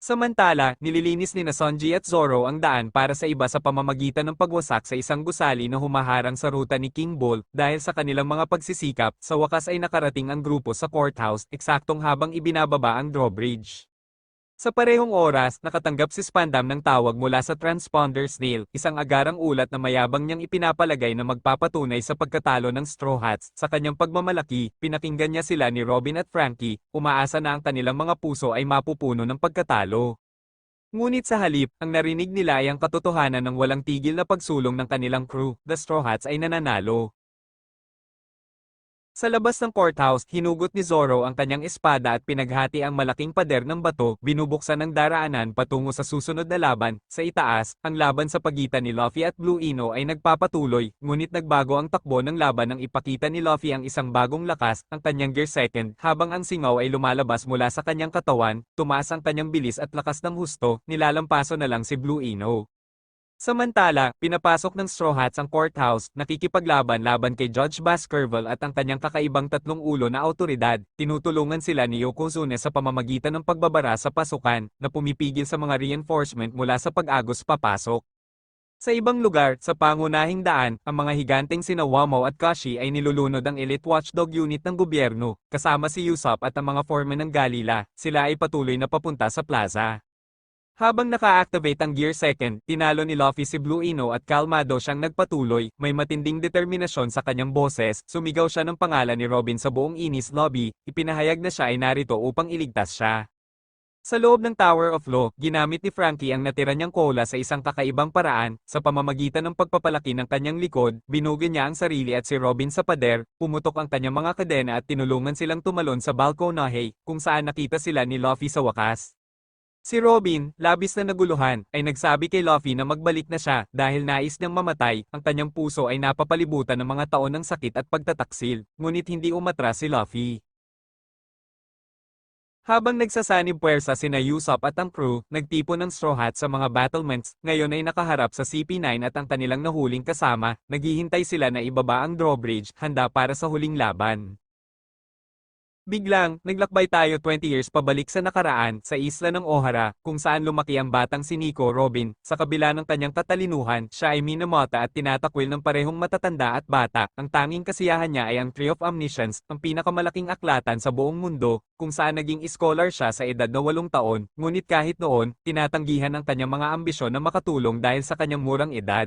Samantala, nililinis ni Sonji at Zoro ang daan para sa iba sa pamamagitan ng pagwasak sa isang gusali na humaharang sa ruta ni King Bull. Dahil sa kanilang mga pagsisikap, sa wakas ay nakarating ang grupo sa courthouse, eksaktong habang ibinababa ang drawbridge. Sa parehong oras, nakatanggap si Spandam ng tawag mula sa transponder Snail, isang agarang ulat na mayabang niyang ipinapalagay na magpapatunay sa pagkatalo ng Straw Hats. Sa kanyang pagmamalaki, pinakinggan niya sila ni Robin at Frankie, umaasa na ang kanilang mga puso ay mapupuno ng pagkatalo. Ngunit sa halip, ang narinig nila ay ang katotohanan ng walang tigil na pagsulong ng kanilang crew, the Straw Hats ay nananalo. Sa labas ng courthouse, hinugot ni Zoro ang kanyang espada at pinaghati ang malaking pader ng bato, binubuksan ng daraanan patungo sa susunod na laban. Sa itaas, ang laban sa pagitan ni Luffy at Blue Ino ay nagpapatuloy, ngunit nagbago ang takbo ng laban nang ipakita ni Luffy ang isang bagong lakas, ang kanyang Gear Second, habang ang singaw ay lumalabas mula sa kanyang katawan, tumaas ang kanyang bilis at lakas ng husto, nilalampaso na lang si Blue Ino. Samantala, pinapasok ng Straw Hats ang courthouse, nakikipaglaban-laban kay Judge Baskerville at ang kanyang kakaibang tatlong ulo na awtoridad. Tinutulungan sila ni Yokozuna sa pamamagitan ng pagbabara sa pasukan, na pumipigil sa mga reinforcement mula sa pag-agos papasok. Sa ibang lugar, sa pangunahing daan, ang mga higanteng sina Wamo at Kashi ay nilulunod ang Elite Watchdog Unit ng gobyerno, kasama si Usopp at ang mga foreman ng Galila. Sila ay patuloy na papunta sa plaza. Habang naka-activate ang Gear Second, tinalo ni Luffy si Blue Ino at kalmado siyang nagpatuloy, may matinding determinasyon sa kanyang boses, sumigaw siya ng pangalan ni Robin sa buong Enies Lobby, ipinahayag na siya ay narito upang iligtas siya. Sa loob ng Tower of Law, ginamit ni Frankie ang natira niyang cola sa isang kakaibang paraan, sa pamamagitan ng pagpapalaki ng kanyang likod, binugin niya ang sarili at si Robin sa pader, pumutok ang kanyang mga kadena at tinulungan silang tumalon sa balkonahe, kung saan nakita sila ni Luffy sa wakas. Si Robin, labis na naguluhan, ay nagsabi kay Luffy na magbalik na siya dahil nais niyang mamatay, ang kanyang puso ay napapalibutan ng mga taon ng sakit at pagtataksil, ngunit hindi umatras si Luffy. Habang nagsasanib puwersa sina Usopp at ang crew, nagtipon ng Straw Hats sa mga battlements, ngayon ay nakaharap sa CP9 at ang kanilang nahuling kasama, naghihintay sila na ibaba ang drawbridge, handa para sa huling laban. Biglang, naglakbay tayo 20 years pabalik sa nakaraan, sa isla ng Ohara, kung saan lumaki ang batang si Nico Robin. Sa kabila ng kanyang katalinuhan, siya ay Minamoto at tinatakwil ng parehong matatanda at bata. Ang tanging kasiyahan niya ay ang Tree of Omniscience, ang pinakamalaking aklatan sa buong mundo, kung saan naging scholar siya sa edad na 8 taon. Ngunit kahit noon, tinatanggihan ang kanyang mga ambisyon na makatulong dahil sa kanyang murang edad.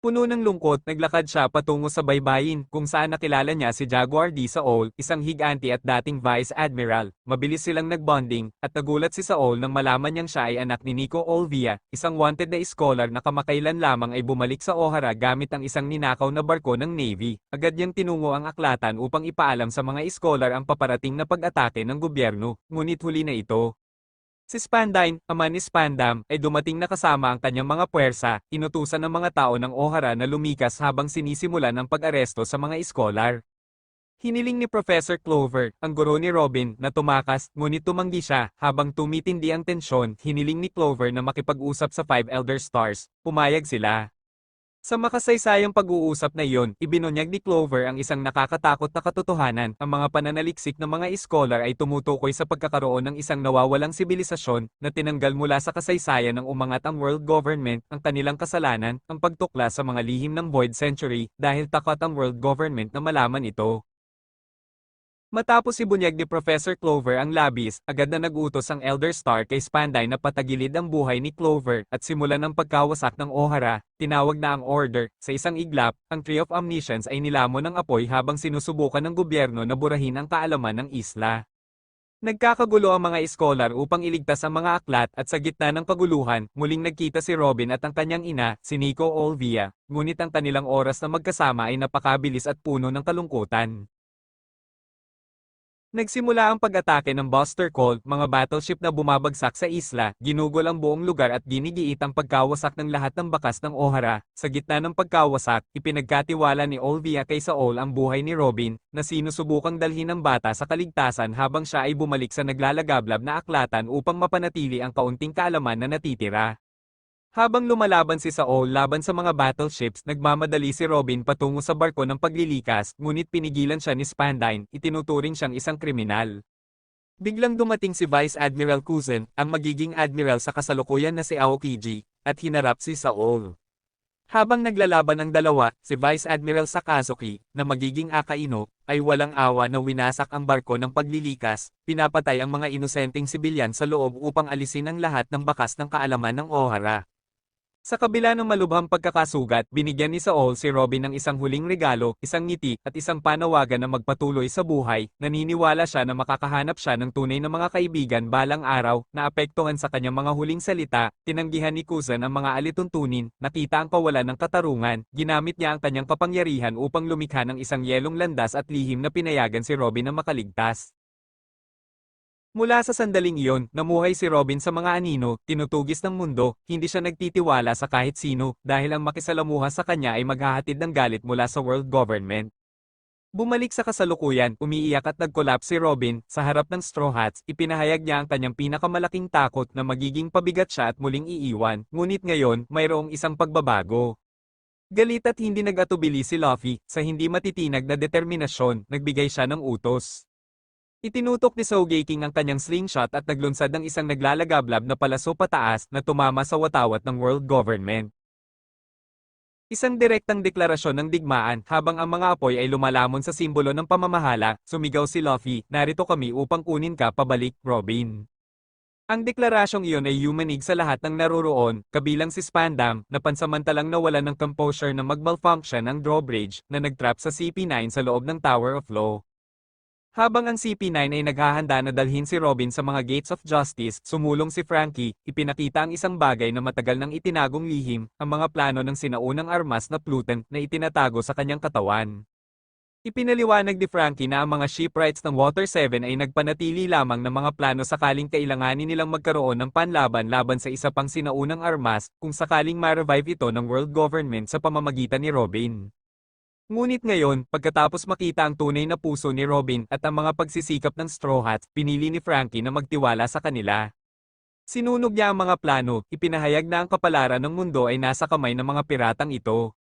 Puno ng lungkot, naglakad siya patungo sa baybayin, kung saan nakilala niya si Jaguar D. Saul, isang higanti at dating Vice Admiral. Mabilis silang nagbonding, at nagulat si Saul nang malaman niyang siya ay anak ni Nico Olvia, isang wanted na scholar na kamakailan lamang ay bumalik sa Ohara gamit ang isang ninakaw na barko ng Navy. Agad niyang tinungo ang aklatan upang ipaalam sa mga scholar ang paparating na pag-atake ng gobyerno, ngunit huli na ito. Si Spandine, ama ni Spandam, ay dumating na kasama ang kanyang mga puwersa, inutusan ng mga tao ng Ohara na lumikas habang sinisimulan ang pag-aresto sa mga iskolar. Hiniling ni Professor Clover, ang guro ni Robin, na tumakas, ngunit tumanggi siya. Habang tumitindi ang tensyon, hiniling ni Clover na makipag-usap sa Five Elder Stars. Pumayag sila. Sa makasaysayang pag-uusap na iyon, ibinunyag ni Clover ang isang nakakatakot na katotohanan. Ang mga pananaliksik ng mga iskolar ay tumutukoy sa pagkakaroon ng isang nawawalang sibilisasyon na tinanggal mula sa kasaysayan ng umangat ang world government, ang kanilang kasalanan, ang pagtuklas sa mga lihim ng Void Century, dahil takot ang world government na malaman ito. Matapos ibunyag ni Professor Clover ang labis, agad na nag-utos ang Elder Star kay Spandine na patagilid ang buhay ni Clover at simulan ng pagkawasak ng Ohara, tinawag na ang Order. Sa isang iglap, ang Tree of Omniscience ay nilamon ng apoy habang sinusubukan ng gobyerno na burahin ang kaalaman ng isla. Nagkakagulo ang mga iskolar upang iligtas ang mga aklat at sa gitna ng kaguluhan, muling nagkita si Robin at ang kanyang ina, si Nico Olvia, ngunit ang kanilang oras na magkasama ay napakabilis at puno ng kalungkutan. Nagsimula ang pag-atake ng Buster Call, mga battleship na bumabagsak sa isla, ginugol ang buong lugar at ginigiit ang pagkawasak ng lahat ng bakas ng Ohara. Sa gitna ng pagkawasak, ipinagkatiwala ni Olvia kay Saul ang buhay ni Robin, na sinusubukang dalhin ng bata sa kaligtasan habang siya ay bumalik sa naglalagablab na aklatan upang mapanatili ang kaunting kaalaman na natitira. Habang lumalaban si Saul laban sa mga battleships, nagmamadali si Robin patungo sa barko ng paglilikas, ngunit pinigilan siya ni Spandine, itinuturing siyang isang kriminal. Biglang dumating si Vice Admiral Kuzan, ang magiging admiral sa kasalukuyan na si Aokiji, at hinarap si Saul. Habang naglalaban ang dalawa, si Vice Admiral Sakazuki, na magiging Akaino, ay walang awa na winasak ang barko ng paglilikas, pinapatay ang mga inosenteng sibilyan sa loob upang alisin ang lahat ng bakas ng kaalaman ng Ohara. Sa kabila ng malubhang pagkakasugat, binigyan ni Saul si Robin ng isang huling regalo, isang ngiti, at isang panawagan na magpatuloy sa buhay. Naniniwala siya na makakahanap siya ng tunay na mga kaibigan balang araw, na apektuhan sa kanyang mga huling salita. Tinanggihan ni Kuzan ang mga alituntunin, nakita ang kawalan ng katarungan, ginamit niya ang kanyang kapangyarihan upang lumikha ng isang yelong landas at lihim na pinayagan si Robin na makaligtas. Mula sa sandaling iyon, namuhay si Robin sa mga anino, tinutugis ng mundo, hindi siya nagtitiwala sa kahit sino, dahil ang makisalamuha sa kanya ay maghahatid ng galit mula sa world government. Bumalik sa kasalukuyan, umiiyak at nag-collapse si Robin, sa harap ng Straw Hats, ipinahayag niya ang kanyang pinakamalaking takot na magiging pabigat siya at muling iiwan, ngunit ngayon, mayroong isang pagbabago. Galit at hindi nag-atubili si Luffy, sa hindi matitinag na determinasyon, nagbigay siya ng utos. Itinutok ni Sogeking ang kanyang slingshot at naglunsad ng isang naglalagablab na palaso pataas na tumama sa watawat ng world government. Isang direktang deklarasyon ng digmaan habang ang mga apoy ay lumalamon sa simbolo ng pamamahala, sumigaw si Luffy, narito kami upang kunin ka pabalik, Robin. Ang deklarasyong iyon ay yumanig sa lahat ng naroroon, kabilang si Spandam, na pansamantalang nawalan ng composure na mag-malfunction ang drawbridge na nagtrap sa CP9 sa loob ng Tower of Law. Habang ang CP9 ay naghahanda na dalhin si Robin sa mga Gates of Justice, sumulong si Frankie, ipinakita ang isang bagay na matagal nang itinagong lihim, ang mga plano ng sinaunang armas na Pluton na itinatago sa kanyang katawan. Ipinaliwanag ni Frankie na ang mga shipwrights ng Water 7 ay nagpanatili lamang ng mga plano sakaling kailanganin nilang magkaroon ng panlaban laban sa isa pang sinaunang armas, kung sakaling ma-revive ito ng world government sa pamamagitan ni Robin. Ngunit ngayon, pagkatapos makita ang tunay na puso ni Robin at ang mga pagsisikap ng Straw Hats, pinili ni Frankie na magtiwala sa kanila. Sinunog niya ang mga plano, ipinahayag na ang kapalaran ng mundo ay nasa kamay ng mga piratang ito.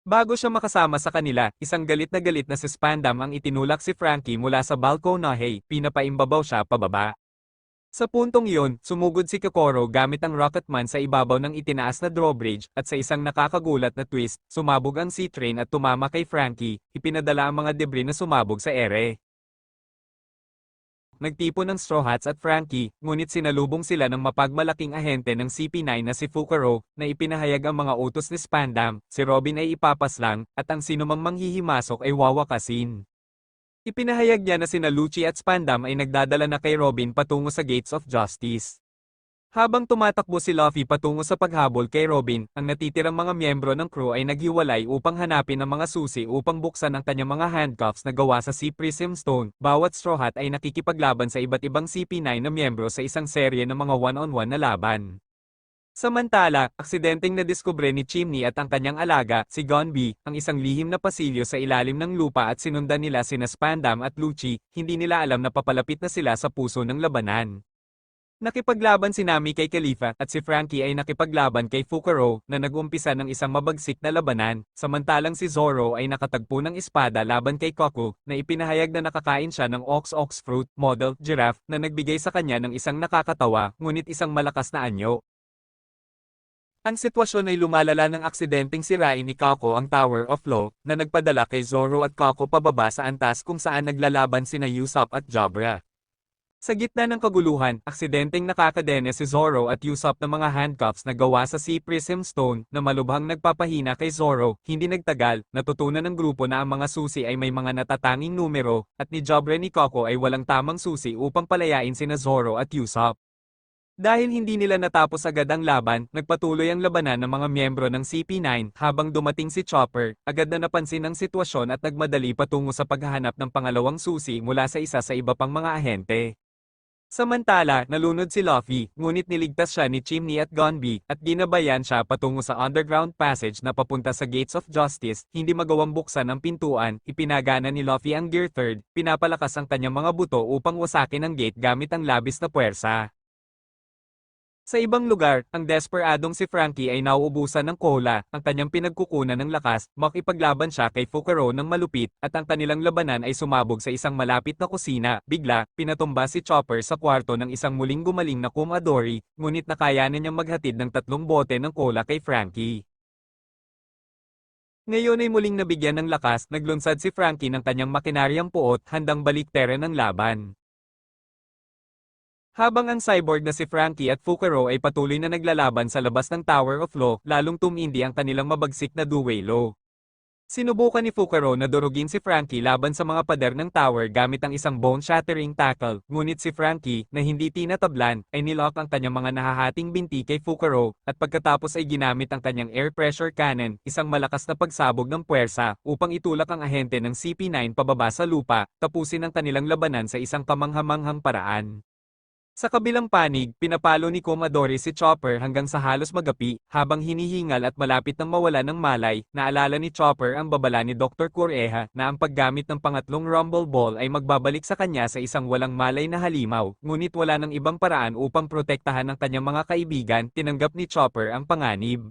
Bago siya makasama sa kanila, isang galit na si Spandam ang itinulak si Frankie mula sa balkonahe, pinapaimbabaw siya pababa. Sa puntong iyon, sumugod si Kokoro gamit ang Rocketman sa ibabaw ng itinaas na drawbridge, at sa isang nakakagulat na twist, sumabog ang sea train at tumama kay Frankie, ipinadala ang mga debris na sumabog sa ere. Nagtipon ng Straw Hats at Frankie, ngunit sinalubong sila ng mapagmalaking ahente ng CP9 na si Fukuro, na ipinahayag ang mga utos ni Spandam, si Robin ay ipapaslang, at ang sinumang manghihimasok ay wawakasin. Ipinahayag niya na sina Lucci at Spandam ay nagdadala na kay Robin patungo sa Gates of Justice. Habang tumatakbo si Luffy patungo sa paghabol kay Robin, ang natitirang mga miyembro ng crew ay naghiwalay upang hanapin ang mga susi upang buksan ang kanyang mga handcuffs na gawa sa Sea Prism Stone. Bawat Straw Hat ay nakikipaglaban sa iba't ibang CP9 na miyembro sa isang serye ng mga one-on-one na laban. Samantala, aksidenteng nadiskubre ni Chimney at ang kanyang alaga, si Gonbi, ang isang lihim na pasilyo sa ilalim ng lupa at sinundan nila sina Spandam at Lucci, hindi nila alam na papalapit na sila sa puso ng labanan. Nakipaglaban si Nami kay Khalifa at si Frankie ay nakipaglaban kay Fukuro na nag-umpisa ng isang mabagsik na labanan, samantalang si Zoro ay nakatagpo ng espada laban kay Koku na ipinahayag na nakakain siya ng ox fruit model giraffe na nagbigay sa kanya ng isang nakakatawa ngunit isang malakas na anyo. Ang sitwasyon ay lumalala ng aksidenteng sirain ni Kako ang Tower of Law, na nagpadala kay Zoro at Kako pababa sa antas kung saan naglalaban sina Usopp at Jabra. Sa gitna ng kaguluhan, aksidenteng nakakadene si Zoro at Usopp ng mga handcuffs na gawa sa Sea Prism Stone na malubhang nagpapahina kay Zoro. Hindi nagtagal, natutunan ng grupo na ang mga susi ay may mga natatanging numero, at ni Jabra ni Kako ay walang tamang susi upang palayain sina Zoro at Usopp. Dahil hindi nila natapos agad ang laban, nagpatuloy ang labanan ng mga miyembro ng CP9 habang dumating si Chopper, agad na napansin ang sitwasyon at nagmadali patungo sa paghahanap ng pangalawang susi mula sa isa sa iba pang mga ahente. Samantala, nalunod si Luffy, ngunit niligtas siya ni Chimney at Gonbi, at ginabayan siya patungo sa underground passage na papunta sa Gates of Justice, hindi magawang buksan ang pintuan, ipinagana ni Luffy ang Gear 3, pinapalakas ang kanyang mga buto upang wasakin ang gate gamit ang labis na puwersa. Sa ibang lugar, ang desperadong si Frankie ay nauubusan ng cola, ang kanyang pinagkukunan ng lakas, makipaglaban siya kay Fukuro ng malupit, at ang kanilang labanan ay sumabog sa isang malapit na kusina. Bigla, pinatumba si Chopper sa kwarto ng isang muling gumaling na Kumadori, ngunit nakayanan niyang maghatid ng 3 bote ng cola kay Frankie. Ngayon ay muling nabigyan ng lakas, naglunsad si Frankie ng kanyang makinaryang puot, handang baliktaran ng laban. Habang ang cyborg na si Frankie at Fukuro ay patuloy na naglalaban sa labas ng Tower of Law, lalong tumindi ang kanilang mabagsik na duwelo. Sinubukan ni Fukuro na durugin si Frankie laban sa mga pader ng tower gamit ang isang bone-shattering tackle, ngunit si Frankie, na hindi tinatablan, ay nilock ang kanyang mga nahahating binti kay Fukuro, at pagkatapos ay ginamit ang kanyang air pressure cannon, isang malakas na pagsabog ng puwersa, upang itulak ang ahente ng CP9 pababa sa lupa, tapusin ang kanilang labanan sa isang kamanghamanghang paraan. Sa kabilang panig, pinapalo ni Commodore si Chopper hanggang sa halos magapi, habang hinihingal at malapit nang mawala ng malay, naalala ni Chopper ang babala ni Dr. Kureha na ang paggamit ng pangatlong Rumble Ball ay magbabalik sa kanya sa isang walang malay na halimaw, ngunit wala ng ibang paraan upang protektahan ang kanyang mga kaibigan, tinanggap ni Chopper ang panganib.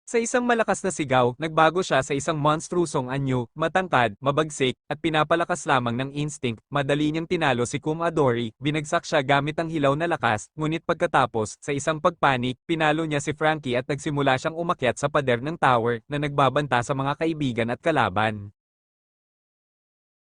Sa isang malakas na sigaw, nagbago siya sa isang monstrusong anyo, matangkad, mabagsik, at pinapalakas lamang ng instinct. Madali niyang tinalo si Kumadori, binagsak siya gamit ang hilaw na lakas, ngunit pagkatapos, sa isang pagpanik, pinalo niya si Frankie at nagsimula siyang umakyat sa pader ng tower na nagbabanta sa mga kaibigan at kalaban.